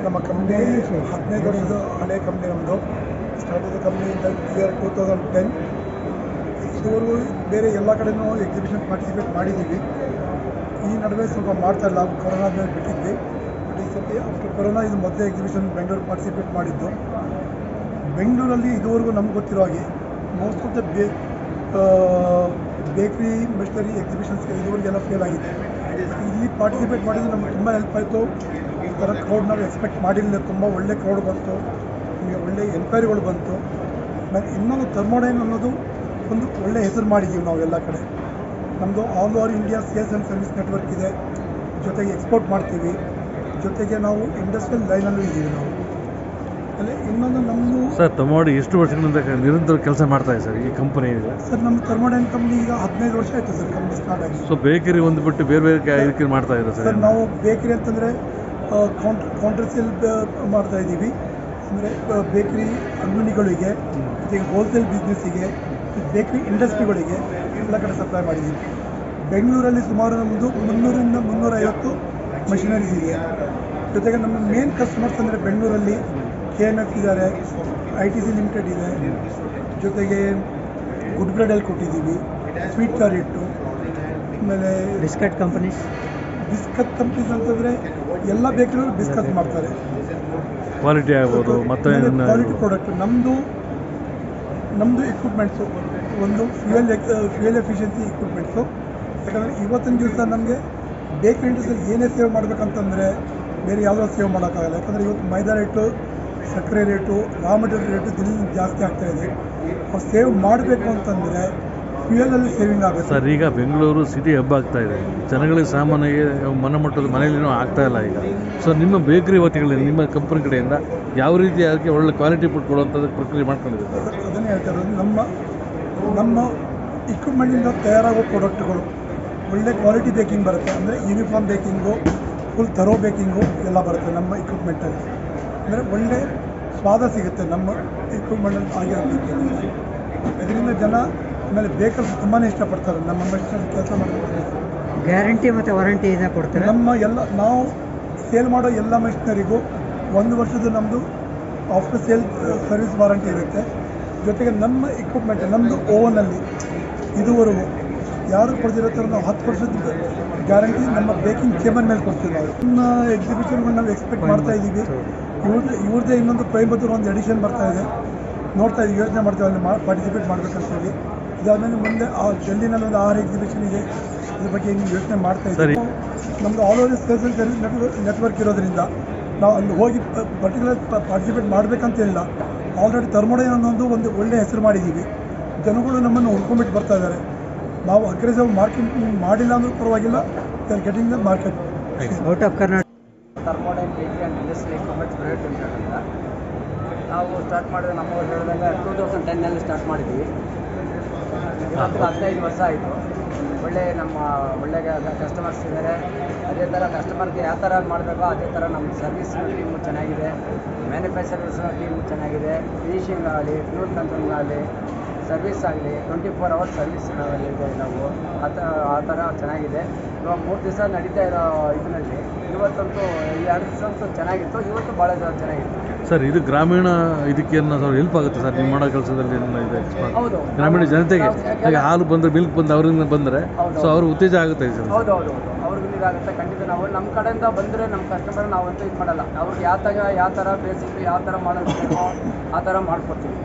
ನಮ್ಮ ಕಂಪ್ನಿ 15 ವರ್ಷದ ಹಳೆ ಕಂಪ್ನಿ ನಮ್ಮದು. ಸ್ಟಾರ್ಟ್ ಆದ ಕಂಪ್ನಿ ಇಯರ್ 2010. ಇದುವರೆಗೂ ಬೇರೆ ಎಲ್ಲ ಕಡೆಯೂ ಎಕ್ಸಿಬಿಷನ್ ಪಾರ್ಟಿಸಿಪೇಟ್ ಮಾಡಿದ್ದೀವಿ. ಈ ನಡುವೆ ಸ್ವಲ್ಪ ಮಾಡ್ತಾ ಇಲ್ಲ, ಕೊರೋನಾ ಮೇಲೆ ಬಿಟ್ಟಿದ್ವಿ. ಬಟ್ ಈ ಸತಿ ಆಫ್ಟರ್ ಕೊರೋನಾ ಇದು ಮೊದಲೇ ಎಕ್ಸಿಬಿಷನ್ ಬೆಂಗಳೂರು ಪಾರ್ಟಿಸಿಪೇಟ್ ಮಾಡಿದ್ದು. ಬೆಂಗಳೂರಲ್ಲಿ ಇದುವರೆಗೂ ನಮ್ಗೆ ಗೊತ್ತಿರೋ ಹಾಗೆ ಮೋಸ್ಟ್ ಆಫ್ ದ ಬೇಕ್ರಿ ಮೆಷಿನರಿ ಎಕ್ಸಿಬಿಷನ್ಸ್ಗೆ ಇದುವರೆಗೆಲ್ಲ ಫೇಲ್ ಆಗಿದೆ. ಇಲ್ಲಿ ಪಾರ್ಟಿಸಿಪೇಟ್ ಮಾಡಿದ್ದು ನಮ್ಗೆ ತುಂಬ ಹೆಲ್ಪ್ ಆಯಿತು. ಈ ಥರ ಕ್ರೌಡ್ ನಾವು ಎಕ್ಸ್ಪೆಕ್ಟ್ ಮಾಡಿರಲಿಲ್ಲ. ತುಂಬ ಒಳ್ಳೆ ಕ್ರೌಡ್ ಬಂತು, ನಮಗೆ ಒಳ್ಳೆ ಎನ್ಕ್ವೈರಿಗಳು ಬಂತು. ಮತ್ತು ಇನ್ನೊಂದು ಥರ್ಮೋಡೈನ್ ಅನ್ನೋದು ಒಂದು ಒಳ್ಳೆ ಹೆಸರು ಮಾಡಿದ್ದೀವಿ ನಾವು ಎಲ್ಲ ಕಡೆ. ನಮ್ಮದು all over India sales and service network ಇದೆ, ಜೊತೆಗೆ ಎಕ್ಸ್ಪೋರ್ಟ್ ಮಾಡ್ತೀವಿ, ಜೊತೆಗೆ ನಾವು ಇಂಡಸ್ಟ್ರಿಯಲ್ ಲೈನಲ್ಲೂ ಇದ್ದೀವಿ ನಾವು. ಆಮೇಲೆ ಇನ್ನೊಂದು ನಮ್ಮದು ಸರ್ ಥರ್ಮೋಡೈನ್ ಎಷ್ಟು ವರ್ಷಗಳಿಂದ ನಿರಂತರ ಕೆಲಸ ಮಾಡ್ತಾ ಇದೆ ಸರ್ ಈ ಕಂಪನಿ? ಸರ್ ನಮ್ಮ ಥರ್ಮೋಡೈನ್ ಕಂಪ್ನಿ ಈಗ 15 ವರ್ಷ ಆಯಿತು ಸರ್ ಕಂಪ್ನಿ ಸ್ಟಾರ್ಟ್ ಆಗಿ. ಸೊ ಬೇಕರಿ ಒಂದು ಬಿಟ್ಟು ಬೇರೆ ಬೇರೆ ಇದಕ್ಕೆ ಮಾಡ್ತಾ ಇದ್ದಾರೆ ಸರ್? ನಾವು ಬೇಕರಿ ಅಂತಂದರೆ ಕೌಂಟರ್ ಸೇಲ್ ಮಾಡ್ತಾ ಇದ್ದೀವಿ. ಅಂದರೆ ಬೇಕರಿ ಅಂಗಡಿಗಳಿಗೆ, ಜೊತೆಗೆ ಹೋಲ್ಸೇಲ್ ಬಿಸ್ನೆಸ್ಸಿಗೆ, ಬೇಕರಿ ಇಂಡಸ್ಟ್ರಿಗಳಿಗೆ ಎಲ್ಲ ಕಡೆ ಸಪ್ಲೈ ಮಾಡಿದ್ದೀವಿ. ಬೆಂಗಳೂರಲ್ಲಿ ಸುಮಾರು ನಮ್ಮದು 300 ರಿಂದ 350 ಮಷಿನರೀಸ್ ಇದೆ. ಜೊತೆಗೆ ನಮ್ಮ ಮೇನ್ ಕಸ್ಟಮರ್ಸ್ ಅಂದರೆ ಬೆಂಗಳೂರಲ್ಲಿ KNF ಇದ್ದಾರೆ, ITC ಲಿಮಿಟೆಡ್ ಇದೆ, ಜೊತೆಗೆ ಗುಡ್ ಬ್ರೆಡಲ್ಲಿ ಕೊಟ್ಟಿದ್ದೀವಿ, ಸ್ವೀಟ್ ಕಾರಿಟ್ಟು, ಆಮೇಲೆ ಬಿಸ್ಕಟ್ ಕಂಪನೀಸ್ ಅಂತಂದರೆ ಎಲ್ಲ ಬೇಕರಿಗಳು ಬಿಸ್ಕತ್ ಮಾಡ್ತಾರೆ. ಕ್ವಾಲಿಟಿ ಆಗ್ಬೋದು ಮತ್ತು ಕ್ವಾಲಿಟಿ ಪ್ರಾಡಕ್ಟ್. ನಮ್ಮದು ಎಕ್ವಿಪ್ಮೆಂಟ್ಸು ಒಂದು ಫ್ಯೂಯಲ್ ಎಫಿಷಿಯನ್ಸಿ ಎಕ್ವಿಪ್ಮೆಂಟ್ಸು. ಯಾಕಂದರೆ ಇವತ್ತಿನ ದಿವಸ ನಮಗೆ ಬೇಕರಿ ಇಂಡಸ್ಟ್ರಿಯಲ್ಲಿ ಏನೇ ಸೇವ್ ಮಾಡಬೇಕಂತಂದರೆ ಬೇರೆ ಯಾವುದೋ ಸೇವ್ ಮಾಡೋಕ್ಕಾಗಲ್ಲ. ಯಾಕಂದರೆ ಇವತ್ತು ಮೈದಾ ರೇಟು, ಸಕ್ಕರೆ ರೇಟು, ರಾ ಮೆಟೀರಿಯಲ್ ರೇಟು ದಿನದಿಂದ ಜಾಸ್ತಿ ಆಗ್ತಾಯಿದೆ. ಅವ್ರು ಸೇವ್ ಮಾಡಬೇಕು ಅಂತಂದರೆ ಫ್ಯೂಯಲಲ್ಲಿ ಸೇವಿಂಗ್ ಆಗುತ್ತೆ ಸರ್. ಈಗ ಬೆಂಗಳೂರು ಸಿಟಿ ಹಬ್ಬ ಆಗ್ತಾ ಇದೆ, ಜನಗಳಿಗೆ ಸಾಮಾನ್ಯಗೆ ಮನಮಟ್ಟದ ಮನೆಯಲ್ಲಿನೂ ಆಗ್ತಾ ಇಲ್ಲ ಈಗ. ಸೊ ನಿಮ್ಮ ಬೇಕರಿ ವತಿಗಳಿಂದ, ನಿಮ್ಮ ಕಂಪನಿ ಕಡೆಯಿಂದ ಯಾವ ರೀತಿ ಅದಕ್ಕೆ ಒಳ್ಳೆ ಕ್ವಾಲಿಟಿ ಫುಡ್ ಕೊಡುವಂಥದ್ದು ಪ್ರಕ್ರಿಯೆ ಮಾಡ್ಕೊಂಡಿದ್ದೀವಿ ಸರ್? ಅದನ್ನೇ ಹೇಳ್ತಾ ಇರೋದು. ನಮ್ಮ ಇಕ್ವಿಪ್ಮೆಂಟಿಂದ ತಯಾರಾಗೋ ಪ್ರಾಡಕ್ಟ್ಗಳು ಒಳ್ಳೆ ಕ್ವಾಲಿಟಿ ಬೇಕಿಂಗ್ ಬರುತ್ತೆ. ಅಂದರೆ ಯೂನಿಫಾರ್ಮ್ ಬೇಕಿಂಗು, ಫುಲ್ ಥರೋ ಬೇಕಿಂಗು ಎಲ್ಲ ಬರುತ್ತೆ ನಮ್ಮ ಇಕ್ವಿಪ್ಮೆಂಟಲ್ಲಿ. ಅಂದರೆ ಒಳ್ಳೆ ಸ್ವಾದ ಸಿಗುತ್ತೆ ನಮ್ಮ ಇಕ್ವಿಪ್ಮೆಂಟಲ್ಲಿ ಆಗಿರೋ ಬೇಕಿಂಗ್. ಇದರಿಂದ ಜನ ಆಮೇಲೆ ಬೇಕರ್ಸ್ ತುಂಬಾ ಇಷ್ಟಪಡ್ತಾರೆ ನಮ್ಮ ಮೆಷಿನಲ್ಲಿ ಕೆಲಸ ಮಾಡ್ತಾರೆ. ಗ್ಯಾರಂಟಿ ಮತ್ತು ವಾರಂಟಿ ಇದೆ ಕೊಡ್ತಾರೆ. ನಾವು ಸೇಲ್ ಮಾಡೋ ಎಲ್ಲ ಮೆಷಿನರಿಗೂ 1 ವರ್ಷದ ನಮ್ಮದು ಆಫ್ಟರ್ ಸೇಲ್ ಸರ್ವಿಸ್ ವಾರಂಟಿ ಇರುತ್ತೆ. ಜೊತೆಗೆ ನಮ್ಮ ಇಕ್ವಿಪ್ಮೆಂಟ್, ನಮ್ಮದು ಓವನಲ್ಲಿ ಇದುವರೆಗೂ ಯಾರು ಕೊಡ್ತಿರೋ ಥರ ನಾವು 10 ವರ್ಷದ ಗ್ಯಾರಂಟಿ ನಮ್ಮ ಬೇಕಿಂಗ್ ಚೇಂಬರ್ ಮೇಲೆ ಕೊಡ್ತೀವಿ ನಾವು. ನಮ್ಮ ಎಕ್ಸಿಬಿಷನ್ಗಳು ನಾವು ಎಕ್ಸ್ಪೆಕ್ಟ್ ಮಾಡ್ತಾ ಇದ್ದೀವಿ. ಇವ್ರದ್ದೇ ಇನ್ನೊಂದು ಕೊಯಂಬತ್ತೂರು ಒಂದು ಎಡಿಷನ್ ಬರ್ತಾ ಇದೆ, ನೋಡ್ತಾ ಇದ್ದೀವಿ, ಯೋಚನೆ ಮಾಡ್ತೀವಿ ಅಲ್ಲಿ ಪಾರ್ಟಿಸಿಪೇಟ್ ಮಾಡಬೇಕಂತೀವಿ. ಇದಾದಮೇಲೆ ಮುಂದೆ ಡೆಲ್ಲಿನಲ್ಲಿ ಒಂದು 6 ಎಕ್ಸಿಬಿಷನ್ ಇದೆ, ಇದ್ರ ಬಗ್ಗೆ ಹಿಂಗೆ ಯೋಚನೆ ಮಾಡ್ತಾ ಇದ್ದೀವಿ. ನಮ್ಮದು all over sales and service network ಇರೋದ್ರಿಂದ ನಾವು ಅಲ್ಲಿ ಹೋಗಿ ಪರ್ಟಿಕ್ಯುಲರ್ ಪಾರ್ಟಿಸಿಪೇಟ್ ಮಾಡಬೇಕಂತಿಲ್ಲ. ಆಲ್ರೆಡಿ ಥರ್ಮೋಡೈನ್ ಅನ್ನೋದು ಒಂದು ಒಳ್ಳೆಯ ಹೆಸರು ಮಾಡಿದ್ದೀವಿ. ಜನಗಳು ನಮ್ಮನ್ನು ಹುಡ್ಕೊಂಡ್ಬಿಟ್ಟು ಬರ್ತಾ ಇದ್ದಾರೆ. ನಾವು ಅಗ್ರೆಸಿವ್ ಮಾರ್ಕೆಟಿಂಗ್ ಮಾಡಿಲ್ಲ ಅಂದ್ರೂ ಪರವಾಗಿಲ್ಲ, we are getting the market. Out of Karnataka Thermodyne bakery and industry equipments private limited ಅಂತ ನಾವು ಸ್ಟಾರ್ಟ್ ಮಾಡಿದ್ರೆ, ನಮ್ಮವ್ರು ಹೇಳಿದಾಗ 2010ನಲ್ಲಿ ಸ್ಟಾರ್ಟ್ ಮಾಡಿದ್ವಿ. ಇವತ್ತಿಗೆ 15 ವರ್ಷ ಆಯಿತು. ಒಳ್ಳೆ ಕಸ್ಟಮರ್ಸ್ ಇದ್ದಾರೆ. ಅದೇ ಥರ ಕಸ್ಟಮರ್ಗೆ ಯಾವ ಥರ ಮಾಡಬೇಕೋ ಅದೇ ಥರ ನಮ್ಮ ಸರ್ವಿಸ್ ಟೀಮು ಚೆನ್ನಾಗಿದೆ, ಮ್ಯಾನುಫ್ಯಾಕ್ಚರರ್ಸ್ ಟೀಮು ಚೆನ್ನಾಗಿದೆ, ಫಿನಿಷಿಂಗ್ ಆಗಲಿ, ಫ್ಯೂಲ್ ಕಂಟ್ರೋಲ್ ಆಗಲಿ, ಸರ್ವಿಸ್ ಆಗಲಿ 24 ಅವರ್ಸ್ ಸರ್ವಿಸ್ ನಾವಲ್ಲಿದೆ ನಾವು. ಆ ಥರ ಚೆನ್ನಾಗಿದೆ. ಇವಾಗ 3 ದಿವಸ ನಡೀತಾ ಇರೋ ಇದರಲ್ಲಿ ಇವತ್ತಂತೂ 2 ದಿವಸ ಅಂತೂ ಚೆನ್ನಾಗಿತ್ತು, ಇವತ್ತು ಭಾಳ ಚೆನ್ನಾಗಿತ್ತು ಸರ್. ಇದು ಗ್ರಾಮೀಣ ಇದಕ್ಕೆ ಹೆಲ್ಪ್ ಆಗುತ್ತೆ ಸರ್ ನೀವು ಮಾಡೋ ಕೆಲಸದಲ್ಲಿ? ಹೌದು, ಗ್ರಾಮೀಣ ಜನತೆಗೆ ಹಾಗೆ ಹಾಲು ಬಂದರೆ, ಮಿಲ್ಕ್ ಬಂದು ಅವರಿಂದ ಬಂದರೆ ಸೊ ಅವ್ರಿಗೆ ಉತ್ತೇಜ ಆಗುತ್ತೆ ಸರ್. ಹೌದು, ಅವ್ರಿಗೂ ಇದಾಗುತ್ತೆ ಖಂಡಿತ. ನಾವು ನಮ್ಮ ಕಡೆಯಿಂದ ಬಂದರೆ ನಮ್ಮ ಕಸ್ಟಮರ್ ನಾವಂತೂ ಇದು ಮಾಡಲ್ಲ. ಅವ್ರಿಗೆ ಯಾವ ಥರ ಬೇಸಿಕ್ ಯಾವ ಥರ ಮಾಡೋದು ಆ ಥರ ಮಾಡ್ಕೊಡ್ತೀವಿ.